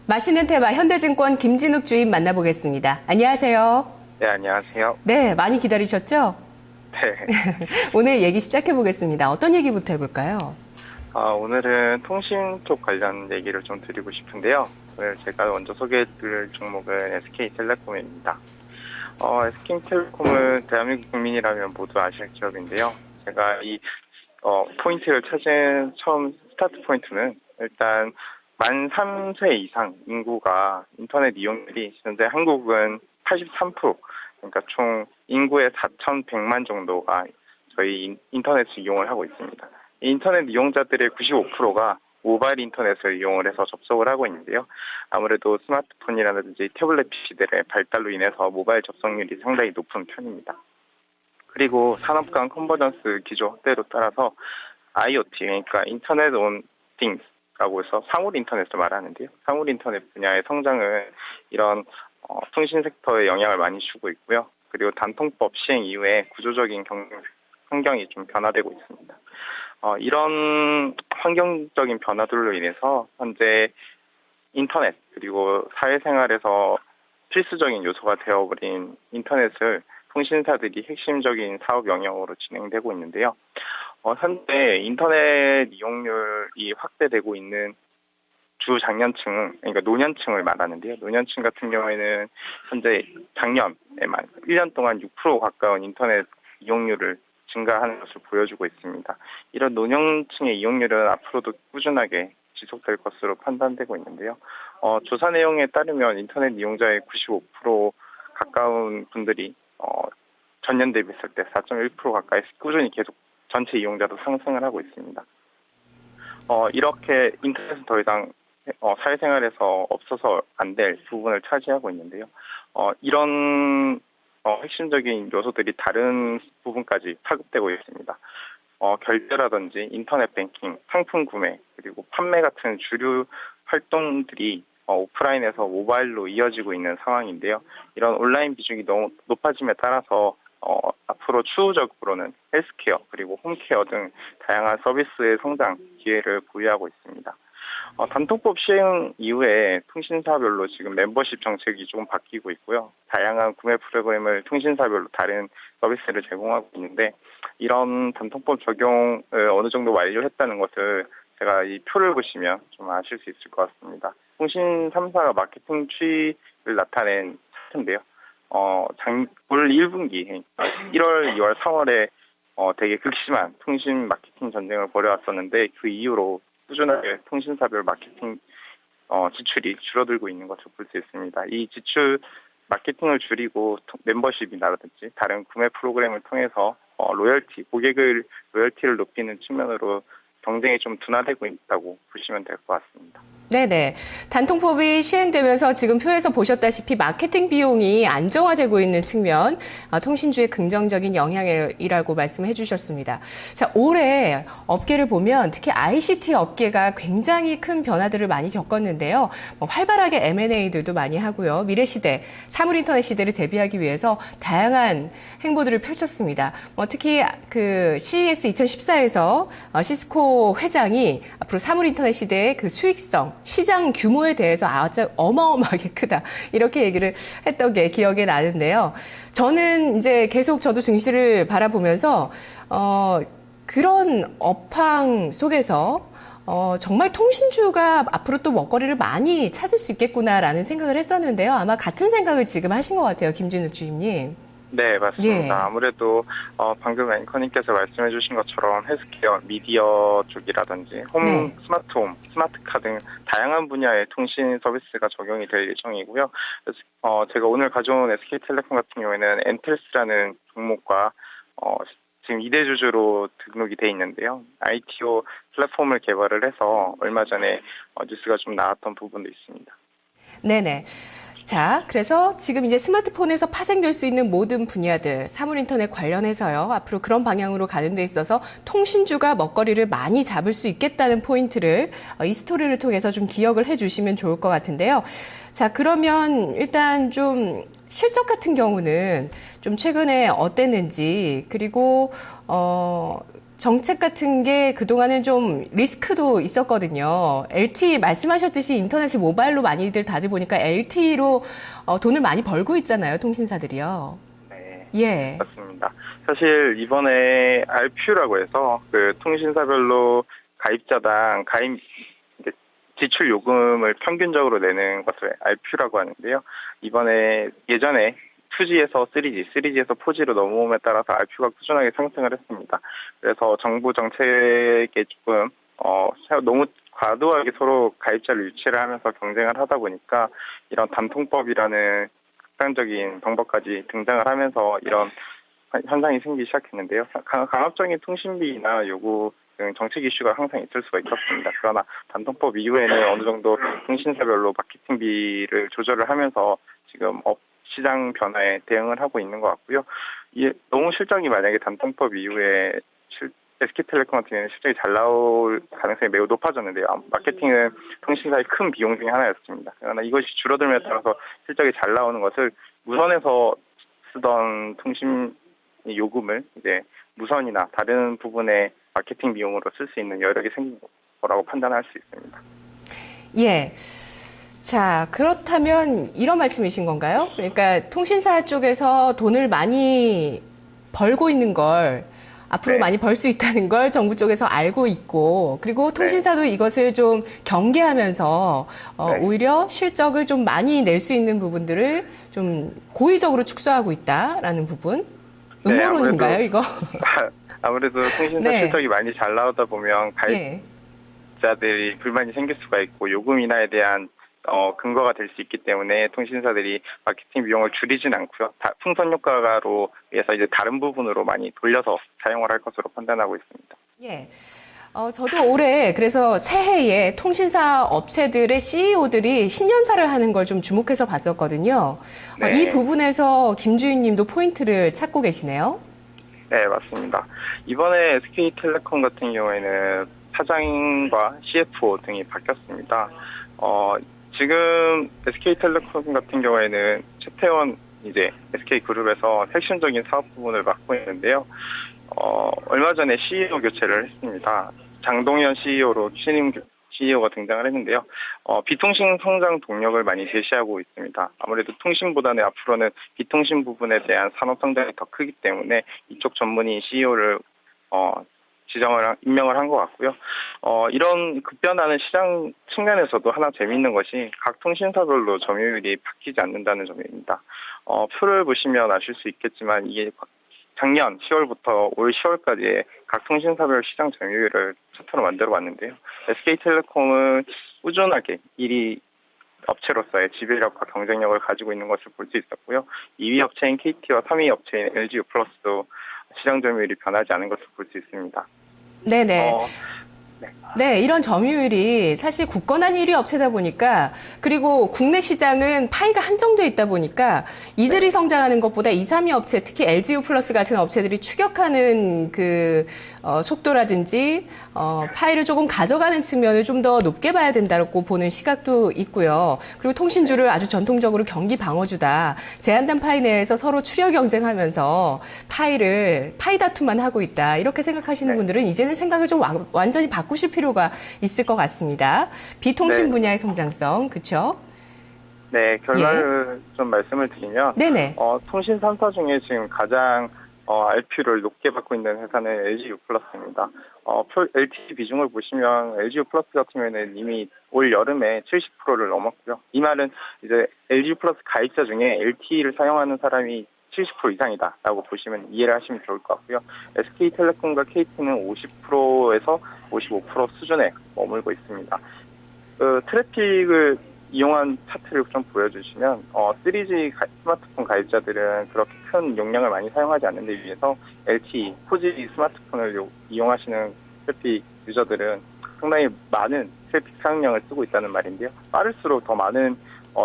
맛있는 테마 현대증권 김진욱 주임 만나보겠습니다. 안녕하세요. 네, 안녕하세요. 네, 많이 기다리셨죠? 네. 오늘 얘기 시작해보겠습니다. 어떤 얘기부터 해볼까요? 오늘은 통신 쪽 관련 얘기를 좀 드리고 싶은데요. 오늘 제가 먼저 소개해드릴 종목은 SK텔레콤입니다. SK텔레콤은 대한민국 국민이라면 모두 아실 기업인데요. 제가 이 포인트를 찾은 처음 스타트 포인트는 일단 만 3세 이상 인구가 인터넷 이용률이 현재 한국은 83%, 그러니까 총 인구의 4,100만 정도가 저희 인터넷을 이용을 하고 있습니다. 이 인터넷 이용자들의 95%가 모바일 인터넷을 이용을 해서 접속을 하고 있는데요. 아무래도 스마트폰이라든지 태블릿 PC들의 발달로 인해서 모바일 접속률이 상당히 높은 편입니다. 그리고 산업 간 컨버전스 기조 확대로 따라서 IoT, 그러니까 인터넷 온 띵스 라고 해서 사물 인터넷을 말하는데요. 사물 인터넷 분야의 성장은 이런 통신 섹터에 영향을 많이 주고 있고요. 그리고 단통법 시행 이후에 구조적인 경쟁 환경이 좀 변화되고 있습니다. 이런 환경적인 변화들로 인해서 현재 인터넷 그리고 사회생활에서 필수적인 요소가 되어버린 인터넷을 통신사들이 핵심적인 사업 영역으로 진행되고 있는데요. 현재 인터넷 이용률이 확대되고 있는 주 장년층, 그러니까 노년층을 말하는데요. 노년층 같은 경우에는 현재 작년에만 1년 동안 6% 가까운 인터넷 이용률을 증가하는 것을 보여주고 있습니다. 이런 노년층의 이용률은 앞으로도 꾸준하게 지속될 것으로 판단되고 있는데요. 조사 내용에 따르면 인터넷 이용자의 95% 가까운 분들이 전년 대비했을 때 4.1% 가까이 꾸준히 계속 전체 이용자도 상승을 하고 있습니다. 이렇게 인터넷은 더 이상 사회생활에서 없어서 안 될 부분을 차지하고 있는데요. 이런 핵심적인 요소들이 다른 부분까지 파급되고 있습니다. 결제라든지 인터넷 뱅킹, 상품 구매, 그리고 판매 같은 주류 활동들이 오프라인에서 모바일로 이어지고 있는 상황인데요. 이런 온라인 비중이 너무 높아짐에 따라서 앞으로 추후적으로는 헬스케어 그리고 홈케어 등 다양한 서비스의 성장 기회를 보유하고 있습니다. 단통법 시행 이후에 통신사별로 지금 멤버십 정책이 조금 바뀌고 있고요. 다양한 구매 프로그램을 통신사별로 다른 서비스를 제공하고 있는데 이런 단통법 적용을 어느 정도 완료했다는 것을 제가 이 표를 보시면 좀 아실 수 있을 것 같습니다. 통신 3사가 마케팅 추이를 나타낸 차트인데요. 올 1분기, 1월, 2월, 3월에 되게 극심한 통신 마케팅 전쟁을 벌여왔었는데 그 이후로 꾸준하게 통신사별 마케팅 지출이 줄어들고 있는 것을 볼 수 있습니다. 이 지출 마케팅을 줄이고 멤버십이라든지 다른 구매 프로그램을 통해서 고객의 로열티를 높이는 측면으로 경쟁이 좀 둔화되고 있다고 보시면 될 것 같습니다. 네네. 단통법이 시행되면서 지금 표에서 보셨다시피 마케팅 비용이 안정화되고 있는 측면, 통신주의 긍정적인 영향이라고 말씀해 주셨습니다. 자, 올해 업계를 보면 특히 ICT 업계가 굉장히 큰 변화들을 많이 겪었는데요. 활발하게 M&A들도 많이 하고요. 미래시대, 사물인터넷 시대를 대비하기 위해서 다양한 행보들을 펼쳤습니다. 특히 그 CES 2014에서 시스코 회장이 앞으로 사물인터넷 시대의 그 수익성, 시장 규모에 대해서 아주 어마어마하게 크다. 이렇게 얘기를 했던 게 기억에 나는데요. 저는 이제 계속 저도 증시를 바라보면서, 그런 업황 속에서, 정말 통신주가 앞으로 또 먹거리를 많이 찾을 수 있겠구나라는 생각을 했었는데요. 아마 같은 생각을 지금 하신 것 같아요. 김진욱 주임님. 네, 맞습니다. 예. 아무래도 방금 앵커님께서 말씀해 주신 것처럼 헬스케어, 미디어 쪽이라든지 네. 스마트홈, 스마트카 등 다양한 분야의 통신 서비스가 적용이 될 예정이고요. 제가 오늘 가져온 SK텔레콤 같은 경우에는 엔텔스라는 종목과 지금 2대 주주로 등록이 돼 있는데요. ITO 플랫폼을 개발을 해서 얼마 전에 뉴스가 좀 나왔던 부분도 있습니다. 네네. 자, 그래서 지금 이제 스마트폰에서 파생될 수 있는 모든 분야들, 사물인터넷 관련해서요. 앞으로 그런 방향으로 가는 데 있어서 통신주가 먹거리를 많이 잡을 수 있겠다는 포인트를 이 스토리를 통해서 좀 기억을 해 주시면 좋을 것 같은데요. 자, 그러면 일단 좀 실적 같은 경우는 좀 최근에 어땠는지, 그리고 정책 같은 게 그동안은 좀 리스크도 있었거든요. LTE 말씀하셨듯이 인터넷을 모바일로 많이들 다들 보니까 LTE로 돈을 많이 벌고 있잖아요, 통신사들이요. 네, 예. 맞습니다. 사실 이번에 RPU라고 해서 그 통신사별로 가입자당 가입 이제 지출 요금을 평균적으로 내는 것을 RPU라고 하는데요. 이번에 예전에 2G에서 3G, 3G에서 4G로 넘어옴에 따라서 RPU가 꾸준하게 상승을 했습니다. 그래서 정부 정책에 조금 너무 과도하게 서로 가입자를 유치를 하면서 경쟁을 하다 보니까 이런 단통법이라는 극단적인 방법까지 등장을 하면서 이런 현상이 생기기 시작했는데요. 강압적인 통신비나 요구 등 정책 이슈가 항상 있을 수가 있었습니다. 그러나 단통법 이후에는 어느 정도 통신사별로 마케팅비를 조절을 하면서 지금 시장 변화에 대응을 하고 있는 것 같고요. 너무 실적이 만약에 단통법 이후에 SK텔레콤 같은 경우는 실적이 잘 나올 가능성이 매우 높아졌는데요. 마케팅은 통신사의 큰 비용 중에 하나였습니다. 그러나 이것이 줄어들면에 따라서 실적이 잘 나오는 것을 무선에서 쓰던 통신 요금을 이제 무선이나 다른 부분의 마케팅 비용으로 쓸 수 있는 여력이 생긴 거라고 판단할 수 있습니다. 예. 자, 그렇다면 이런 말씀이신 건가요? 그러니까 통신사 쪽에서 돈을 많이 벌고 있는 걸 앞으로 네. 많이 벌 수 있다는 걸 정부 쪽에서 알고 있고, 그리고 통신사도 이것을 좀 경계하면서 네. 오히려 실적을 좀 많이 낼 수 있는 부분들을 좀 고의적으로 축소하고 있다라는 부분? 음모론인가요, 이거? 아무래도 통신사 네. 실적이 많이 잘 나오다 보면 예. 가입자들이 불만이 생길 수가 있고 요금 인하에 대한 근거가 될 수 있기 때문에 통신사들이 마케팅 비용을 줄이진 않고요. 풍선 효과로 위해서 이제 다른 부분으로 많이 돌려서 사용을 할 것으로 판단하고 있습니다. 예. 저도 올해 그래서 새해에 통신사 업체들의 CEO들이 신년사를 하는 걸 좀 주목해서 봤었거든요. 네. 이 부분에서 김주인 님도 포인트를 찾고 계시네요. 네, 맞습니다. 이번에 SK텔레콤 같은 경우에는 사장과 CFO 등이 바뀌었습니다. 지금 SK텔레콤 같은 경우에는 최태원 이제 SK그룹에서 핵심적인 사업 부분을 맡고 있는데요. 얼마 전에 CEO 교체를 했습니다. 장동현 CEO로 신임 CEO가 등장을 했는데요. 비통신 성장 동력을 많이 제시하고 있습니다. 아무래도 통신보다는 앞으로는 비통신 부분에 대한 산업 성장이 더 크기 때문에 이쪽 전문의 CEO를 임명을 한 것 같고요. 이런 급변하는 시장 측면에서도 하나 재미있는 것이 각 통신사별로 점유율이 바뀌지 않는다는 점입니다. 표를 보시면 아실 수 있겠지만 이게 작년 10월부터 올 10월까지의 각 통신사별 시장 점유율을 차트로 만들어 봤는데요. SK텔레콤은 꾸준하게 1위 업체로서의 지배력과 경쟁력을 가지고 있는 것을 볼 수 있었고요. 2위 업체인 KT와 3위 업체인 LG유플러스도 시장 점유율이 변하지 않은 것을 볼 수 있습니다. 네네. 네, 이런 점유율이 사실 굳건한 1위 업체다 보니까, 그리고 국내 시장은 파이가 한정돼 있다 보니까 이들이 성장하는 것보다 2, 3위 업체, 특히 LGU 플러스 같은 업체들이 추격하는 그 속도라든지 파이를 조금 가져가는 측면을 좀 더 높게 봐야 된다고 보는 시각도 있고요. 그리고 통신주를 아주 전통적으로 경기 방어주다. 제한된 파이 내에서 서로 추려 경쟁하면서 파이 다툼만 하고 있다. 이렇게 생각하시는 분들은 이제는 생각을 좀 완전히 바꾸실 필요가 있을 것 같습니다. 비통신 분야의 성장성, 그렇죠? 네, 결말을 좀 말씀을 드리면 네네. 통신 3사 중에 지금 가장 RPU를 높게 받고 있는 회사는 LG유플러스입니다. LTE 비중을 보시면 LG유플러스 같은 경우에는 이미 올 여름에 70%를 넘었고요. 이 말은 이제 LG유플러스 가입자 중에 LTE를 사용하는 사람이 70% 이상이다라고 보시면 이해를 하시면 좋을 것 같고요. SK텔레콤과 KT는 50%에서 55% 수준에 머물고 있습니다. 트래픽을 이용한 차트를 좀 보여주시면 3G 스마트폰 가입자들은 그렇게 큰 용량을 많이 사용하지 않는 데 비해서 LTE, 4G 스마트폰을 이용하시는 트래픽 유저들은 상당히 많은 트래픽 사용량을 쓰고 있다는 말인데요. 빠를수록 더 많은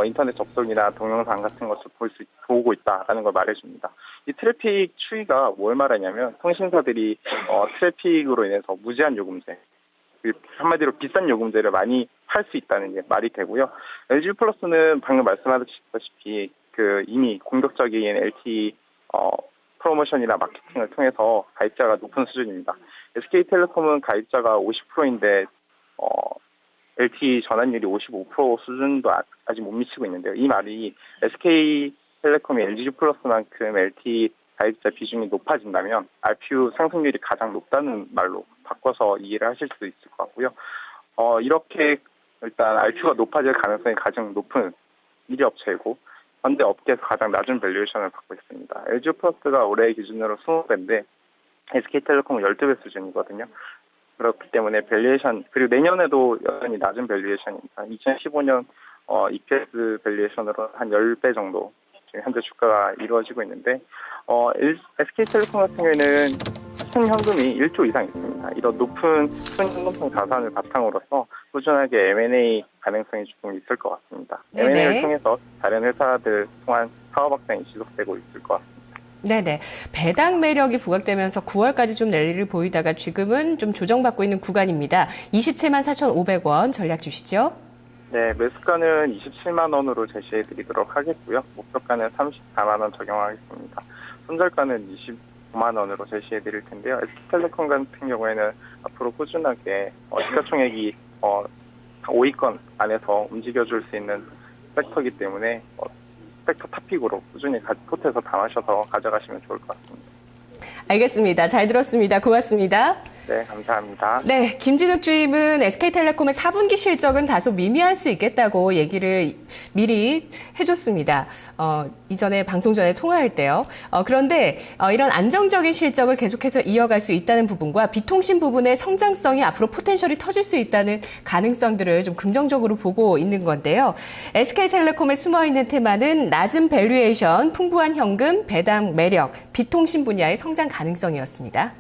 인터넷 접속이나 동영상 같은 것을 보고 있다라는 걸 말해줍니다. 이 트래픽 추이가 뭘 말하냐면 통신사들이 트래픽으로 인해서 무제한 요금제, 한마디로 비싼 요금제를 많이 할 수 있다는 게 말이 되고요. LG 플러스는 방금 말씀하셨다시피 이미 공격적인 LTE 프로모션이나 마케팅을 통해서 가입자가 높은 수준입니다. SK텔레콤은 가입자가 50%인데 LTE 전환율이 55% 수준도 아직 못 미치고 있는데요. 이 말이 SK텔레콤이 LG 플러스만큼 LTE 가입자 비중이 높아진다면 RPU 상승률이 가장 높다는 말로 바꿔서 이해를 하실 수 있을 것 같고요. 이렇게 일단 RPU가 높아질 가능성이 가장 높은 1위 업체이고 현재 업계에서 가장 낮은 밸류에이션을 받고 있습니다. LG 플러스가 올해 기준으로 20배인데 SK텔레콤은 12배 수준이거든요. 그렇기 때문에 밸류에이션, 그리고 내년에도 여전히 낮은 밸류에이션입니다. 2015년 EPS 밸류에이션으로 한 10배 정도 지금 현재 주가가 이루어지고 있는데 SK텔레콤 같은 경우에는 순현금이 1조 이상 있습니다. 이런 높은 순현금성 자산을 바탕으로서 꾸준하게 M&A 가능성이 조금 있을 것 같습니다. 네네. M&A를 통해서 다른 회사들 통한 사업 확장이 지속되고 있을 것 같습니다. 네네. 배당 매력이 부각되면서 9월까지 좀 랠리를 보이다가 지금은 좀 조정받고 있는 구간입니다. 27만 4,500원 전략 주시죠. 네, 매수가는 27만 원으로 제시해 드리도록 하겠고요. 목표가는 34만 원 적용하겠습니다. 손절가는 25만 원으로 제시해 드릴 텐데요. SK텔레콤 같은 경우에는 앞으로 꾸준하게 시가총액이 5위권 안에서 움직여줄 수 있는 섹터이기 때문에 섹터 탑픽으로 꾸준히 포트에서 담으셔서 가져가시면 좋을 것 같습니다. 알겠습니다. 잘 들었습니다. 고맙습니다. 네, 감사합니다. 네, 김진욱 주임은 SK텔레콤의 4분기 실적은 다소 미미할 수 있겠다고 얘기를 미리 해줬습니다. 이전에 방송 전에 통화할 때요. 그런데 이런 안정적인 실적을 계속해서 이어갈 수 있다는 부분과 비통신 부분의 성장성이 앞으로 포텐셜이 터질 수 있다는 가능성들을 좀 긍정적으로 보고 있는 건데요. SK텔레콤에 숨어있는 테마는 낮은 밸류에이션, 풍부한 현금, 배당 매력, 비통신 분야의 성장 가능성이었습니다.